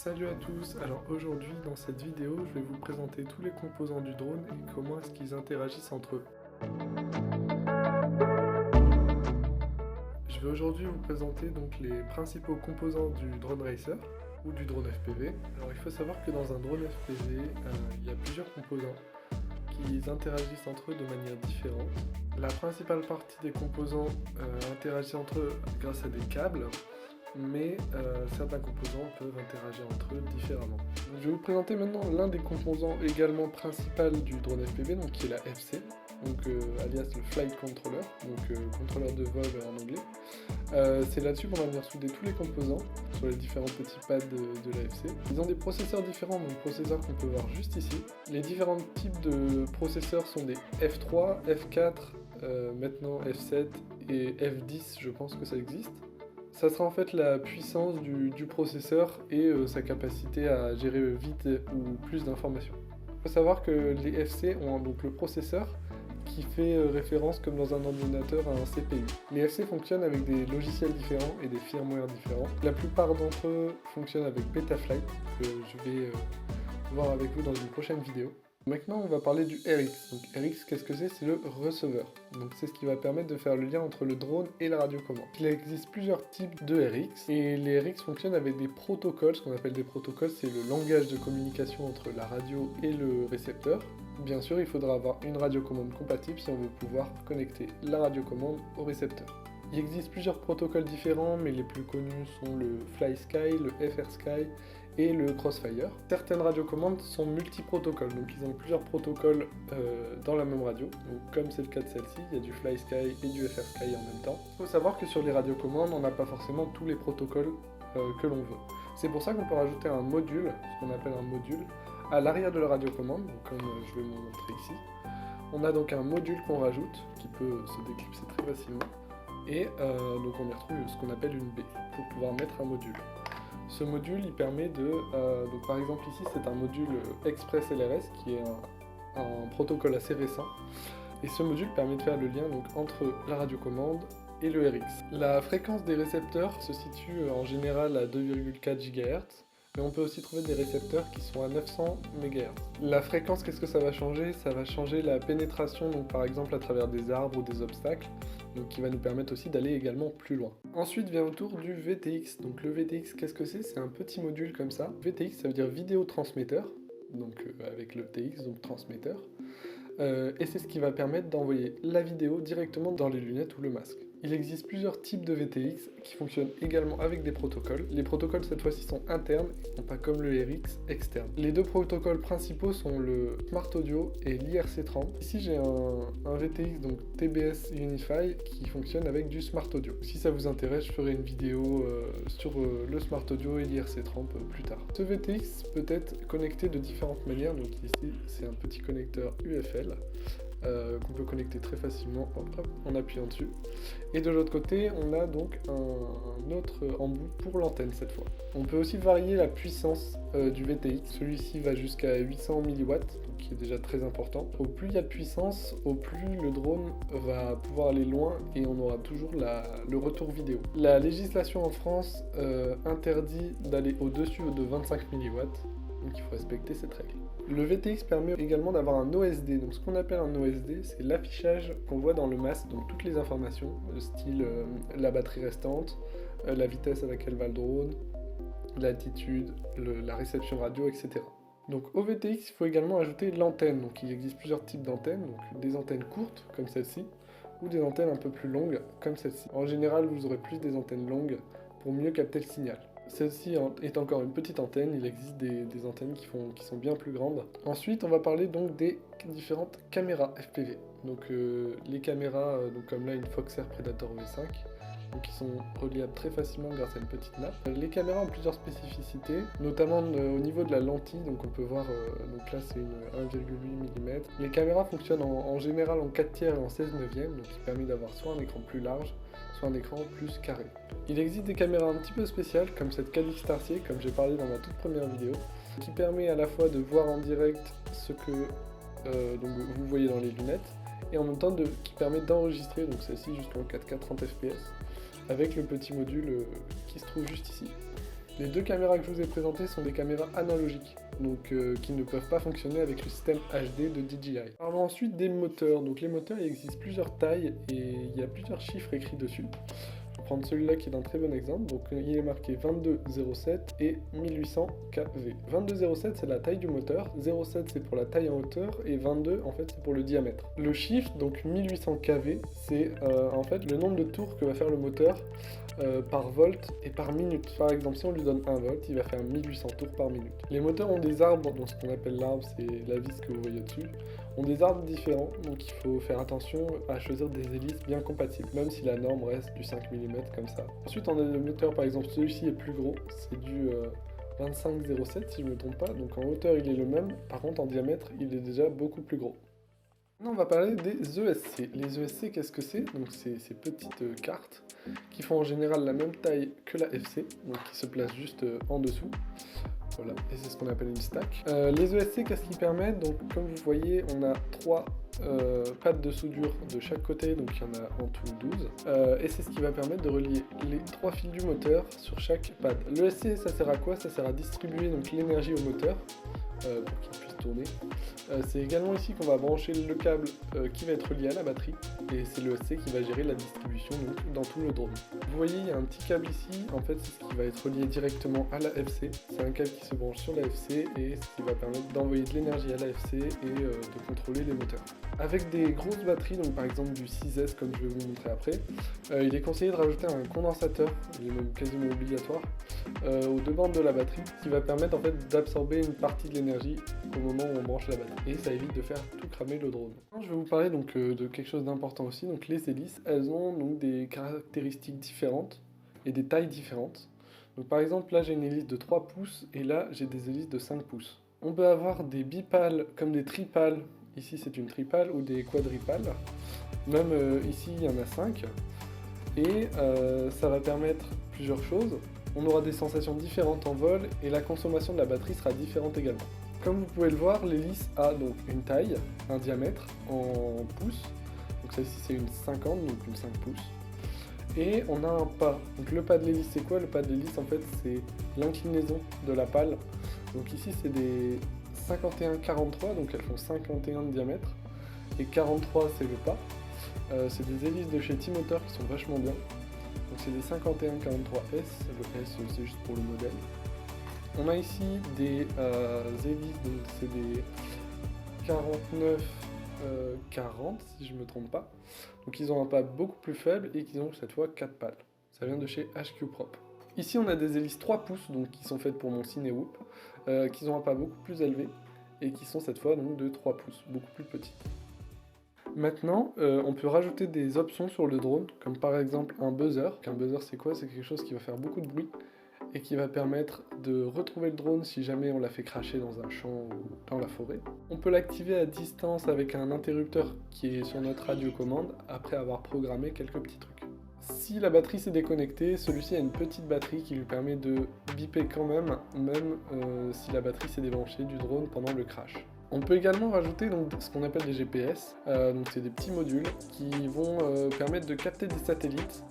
Salut à tous, alors aujourd'hui dans cette vidéo je vais vous présenter tous les composants du drone et comment est-ce qu'ils interagissent entre eux. Je vais aujourd'hui vous présenter donc les principaux composants du drone racer ou du drone FPV. Alors il faut savoir que dans un drone FPV, il y a plusieurs composants qui interagissent entre eux de manière différente. La principale partie des composants interagit entre eux grâce à des câbles, mais certains composants peuvent interagir entre eux différemment. Donc, je vais vous présenter maintenant l'un des composants également principal du drone FPV, donc qui est la FC, donc alias le Flight Controller, donc contrôleur de vol en anglais. C'est là-dessus qu'on va venir souder tous les composants sur les différents petits pads de la FC. Ils ont des processeurs différents, donc processeurs qu'on peut voir juste ici. Les différents types de processeurs sont des F3, F4, maintenant F7 et F10, je pense que ça existe. Ça sera en fait la puissance du processeur et sa capacité à gérer vite ou plus d'informations. Il faut savoir que les FC ont donc le processeur qui fait référence comme dans un ordinateur à un CPU. Les FC fonctionnent avec des logiciels différents et des firmware différents. La plupart d'entre eux fonctionnent avec Betaflight, que je vais voir avec vous dans une prochaine vidéo. Maintenant, on va parler du RX. Donc RX, qu'est-ce que c'est? C'est le receveur. Donc c'est ce qui va permettre de faire le lien entre le drone et la radiocommande. Il existe plusieurs types de RX et les RX fonctionnent avec des protocoles. Ce qu'on appelle des protocoles, c'est le langage de communication entre la radio et le récepteur. Bien sûr, il faudra avoir une radiocommande compatible si on veut pouvoir connecter la radiocommande au récepteur. Il existe plusieurs protocoles différents, mais les plus connus sont le FlySky, le FrSky et le Crossfire. Certaines radiocommandes sont multi-protocoles, donc ils ont plusieurs protocoles dans la même radio. Donc comme c'est le cas de celle-ci, il y a du FlySky et du FrSky en même temps. Il faut savoir que sur les radiocommandes, on n'a pas forcément tous les protocoles que l'on veut. C'est pour ça qu'on peut rajouter un module, ce qu'on appelle un module, à l'arrière de la radiocommande, donc comme je vais vous montrer ici. On a donc un module qu'on rajoute, qui peut se déclipser très facilement. Et donc on y retrouve ce qu'on appelle une baie pour pouvoir mettre un module. Ce module il permet de, donc par exemple ici c'est un module Express LRS qui est un protocole assez récent. Et ce module permet de faire le lien donc, entre la radiocommande et le RX. La fréquence des récepteurs se situe en général à 2,4 GHz. Mais on peut aussi trouver des récepteurs qui sont à 900 MHz. La fréquence, qu'est-ce que ça va changer? Ça va changer la pénétration, donc par exemple à travers des arbres ou des obstacles, donc qui va nous permettre aussi d'aller également plus loin. Ensuite vient le tour du VTX. Donc le VTX, qu'est-ce que c'est? C'est un petit module comme ça. VTX, ça veut dire vidéotransmetteur, donc avec le TX, donc transmetteur. Et c'est ce qui va permettre d'envoyer la vidéo directement dans les lunettes ou le masque. Il existe plusieurs types de VTX qui fonctionnent également avec des protocoles. Les protocoles cette fois-ci sont internes et non pas comme le RX externe. Les deux protocoles principaux sont le Smart Audio et l'IRC30. Ici j'ai un VTX donc TBS Unify qui fonctionne avec du Smart Audio. Si ça vous intéresse, je ferai une vidéo sur le Smart Audio et l'IRC30 plus tard. Ce VTX peut être connecté de différentes manières. Donc ici c'est un petit connecteur UFL. Qu'on peut connecter très facilement en appuyant dessus. Et de l'autre côté, on a donc un autre embout pour l'antenne cette fois. On peut aussi varier la puissance du VTX. Celui-ci va jusqu'à 800 mW, donc qui est déjà très important. Au plus il y a de puissance, au plus le drone va pouvoir aller loin et on aura toujours le retour vidéo. La législation en France interdit d'aller au-dessus de 25 mW, donc il faut respecter cette règle. Le VTX permet également d'avoir un OSD. Donc ce qu'on appelle un OSD, c'est l'affichage qu'on voit dans le masque, donc toutes les informations, style la batterie restante, la vitesse à laquelle va le drone, l'altitude, la réception radio, etc. Donc au VTX, il faut également ajouter l'antenne. Donc il existe plusieurs types d'antennes, donc des antennes courtes comme celle-ci, ou des antennes un peu plus longues comme celle-ci. En général, vous aurez plus des antennes longues pour mieux capter le signal. Celle-ci est encore une petite antenne, il existe des antennes qui sont bien plus grandes. Ensuite, on va parler donc des différentes caméras FPV. Donc les caméras, donc comme là une Foxair Predator V5, donc qui sont reliables très facilement grâce à une petite nappe. Les caméras ont plusieurs spécificités, notamment au niveau de la lentille, donc on peut voir, donc là c'est une 1,8 mm. Les caméras fonctionnent en général en 4 tiers et en 16 neuvième, donc qui permet d'avoir soit un écran plus large, soit un écran plus carré. Il existe des caméras un petit peu spéciales, comme cette Calyx Startier, comme j'ai parlé dans ma toute première vidéo, qui permet à la fois de voir en direct ce que donc vous voyez dans les lunettes, et en même temps qui permet d'enregistrer, donc celle-ci jusqu'en 4K 30 fps, avec le petit module qui se trouve juste ici. Les deux caméras que je vous ai présentées sont des caméras analogiques, donc qui ne peuvent pas fonctionner avec le système HD de DJI. Parlons ensuite des moteurs. Donc les moteurs, il existe plusieurs tailles et il y a plusieurs chiffres écrits dessus. Je vais prendre celui-là qui est un très bon exemple. Donc il est marqué 2207 et 1800 kV. 2207 c'est la taille du moteur, 07 c'est pour la taille en hauteur et 22 en fait c'est pour le diamètre. Le chiffre, donc 1800 kV, c'est en fait le nombre de tours que va faire le moteur par volt et par minute. Par exemple, si on lui donne 1 volt, il va faire 1800 tours par minute. Les moteurs ont des arbres, donc ce qu'on appelle l'arbre, c'est la vis que vous voyez au-dessus, ont des arbres différents, donc il faut faire attention à choisir des hélices bien compatibles, même si la norme reste du 5 mm comme ça. Ensuite, on a le moteur, par exemple, celui-ci est plus gros, c'est du 2507 si je ne me trompe pas, donc en hauteur il est le même, par contre en diamètre il est déjà beaucoup plus gros. Maintenant, on va parler des ESC. Les ESC, qu'est-ce que c'est? Donc, c'est ces petites cartes qui font en général la même taille que la FC, donc qui se placent juste en dessous. Voilà, et c'est ce qu'on appelle une stack. Les ESC, qu'est-ce qu'ils permettent? Donc, comme vous voyez, on a 3 pads de soudure de chaque côté, donc il y en a en tout 12. Et c'est ce qui va permettre de relier les 3 fils du moteur sur chaque pad. L'ESC, ça sert à quoi? Ça sert à distribuer donc l'énergie au moteur pour qu'il puisse tourner. C'est également ici qu'on va brancher le câble qui va être relié à la batterie et c'est le l'ESC qui va gérer la distribution donc, dans tout le drone. Vous voyez, il y a un petit câble ici, en fait c'est ce qui va être relié directement à la FC. C'est un câble qui se branche sur la FC et ce qui va permettre d'envoyer de l'énergie à la FC et de contrôler les moteurs. Avec des grosses batteries, donc par exemple du 6S comme je vais vous montrer après, il est conseillé de rajouter un condensateur, il est même quasiment obligatoire, au devant de la batterie, qui va permettre en fait d'absorber une partie de l'énergie au moment où on branche la batterie. Et ça évite de faire tout cramer le drone. Je vais vous parler donc de quelque chose d'important aussi. Donc les hélices, elles ont donc des caractéristiques différentes et des tailles différentes. Donc par exemple là j'ai une hélice de 3 pouces et là j'ai des hélices de 5 pouces. On peut avoir des bipales comme des tripales. Ici c'est une tripale ou des quadripales. Même ici il y en a 5. Et ça va permettre plusieurs choses. On aura des sensations différentes en vol et la consommation de la batterie sera différente également. Comme vous pouvez le voir, l'hélice a donc une taille, un diamètre en pouces. Donc celle-ci c'est une 50, donc une 5 pouces. Et on a un pas. Donc le pas de l'hélice c'est quoi? Le pas de l'hélice en fait c'est l'inclinaison de la pale. Donc ici c'est des 51-43, donc elles font 51 de diamètre. Et 43 c'est le pas. C'est des hélices de chez T-Motor qui sont vachement bien. Donc c'est des 51-43S, le S c'est juste pour le modèle. On a ici des hélices, donc c'est des 49-40 si je ne me trompe pas. Donc ils ont un pas beaucoup plus faible et qui ont cette fois 4 pales. Ça vient de chez HQ Prop. Ici on a des hélices 3 pouces, donc qui sont faites pour mon Cinewoop, qui ont un pas beaucoup plus élevé et qui sont cette fois donc de 3 pouces, beaucoup plus petites. Maintenant, on peut rajouter des options sur le drone, comme par exemple un buzzer. Un buzzer c'est quoi? C'est quelque chose qui va faire beaucoup de bruit et qui va permettre de retrouver le drone si jamais on l'a fait cracher dans un champ ou dans la forêt. On peut l'activer à distance avec un interrupteur qui est sur notre radiocommande après avoir programmé quelques petits trucs. Si la batterie s'est déconnectée, celui-ci a une petite batterie qui lui permet de biper quand même si la batterie s'est débranchée du drone pendant le crash. On peut également rajouter donc, ce qu'on appelle des GPS, donc c'est des petits modules qui vont permettre de capter des satellites.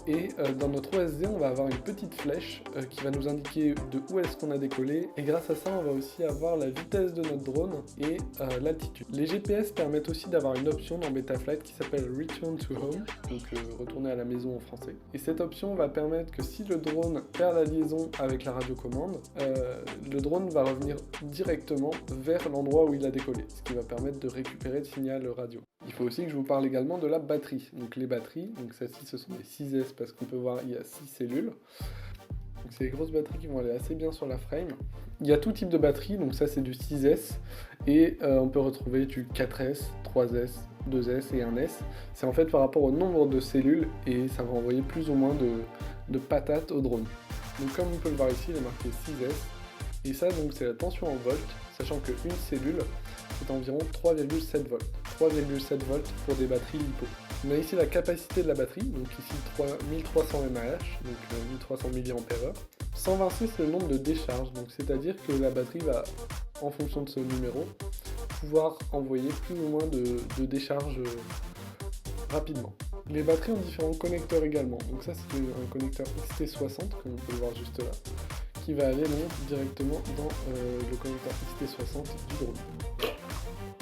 Et dans notre OSD, on va avoir une petite flèche qui va nous indiquer de où est-ce qu'on a décollé. Et grâce à ça, on va aussi avoir la vitesse de notre drone et l'altitude. Les GPS permettent aussi d'avoir une option dans Betaflight qui s'appelle Return to Home, donc retourner à la maison en français. Et cette option va permettre que si le drone perd la liaison avec la radiocommande, le drone va revenir directement vers l'endroit où il a décollé, ce qui va permettre de récupérer le signal radio. Il faut aussi que je vous parle également de la batterie. Donc les batteries, donc celles-ci ce sont des 6S parce qu'on peut voir il y a 6 cellules. Donc c'est des grosses batteries qui vont aller assez bien sur la frame. Il y a tout type de batterie, donc ça c'est du 6S et on peut retrouver du 4S, 3S, 2S et 1S. C'est en fait par rapport au nombre de cellules et ça va envoyer plus ou moins de patates au drone. Donc comme vous pouvez le voir ici, il est marqué 6S et ça donc c'est la tension en volts, sachant qu'une cellule c'est environ 3,7 volts. 3,7 volts pour des batteries LiPo. On a ici la capacité de la batterie, donc ici 1300 mAh, donc 1300 mAh. 126 c'est le nombre de décharges, donc c'est-à-dire que la batterie va, en fonction de ce numéro, pouvoir envoyer plus ou moins de décharge rapidement. Les batteries ont différents connecteurs également, donc ça c'est un connecteur XT60, comme on peut le voir juste là, qui va aller donc directement dans le connecteur XT60 du drone.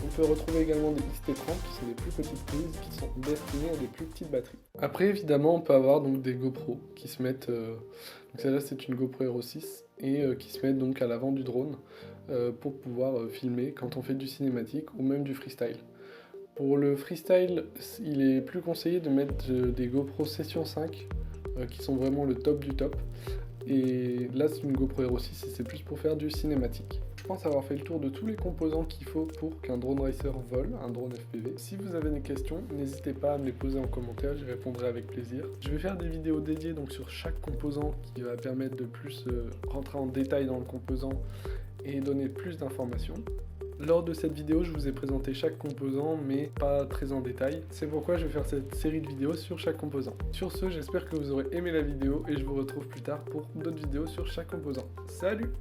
On peut retrouver également des XT30 qui sont des plus petites prises qui sont destinées à des plus petites batteries. Après évidemment on peut avoir donc des GoPro qui se mettent, donc celle-là c'est une GoPro Hero 6 et qui se mettent donc à l'avant du drone pour pouvoir filmer quand on fait du cinématique ou même du freestyle. Pour le freestyle, il est plus conseillé de mettre des GoPro Session 5 qui sont vraiment le top du top. Et là c'est une GoPro Hero 6 et c'est plus pour faire du cinématique. Je pense avoir fait le tour de tous les composants qu'il faut pour qu'un drone racer vole, un drone FPV. Si vous avez des questions, n'hésitez pas à me les poser en commentaire, j'y répondrai avec plaisir. Je vais faire des vidéos dédiées donc sur chaque composant qui va permettre de plus rentrer en détail dans le composant et donner plus d'informations. Lors de cette vidéo, je vous ai présenté chaque composant, mais pas très en détail. C'est pourquoi je vais faire cette série de vidéos sur chaque composant. Sur ce, j'espère que vous aurez aimé la vidéo et je vous retrouve plus tard pour d'autres vidéos sur chaque composant. Salut!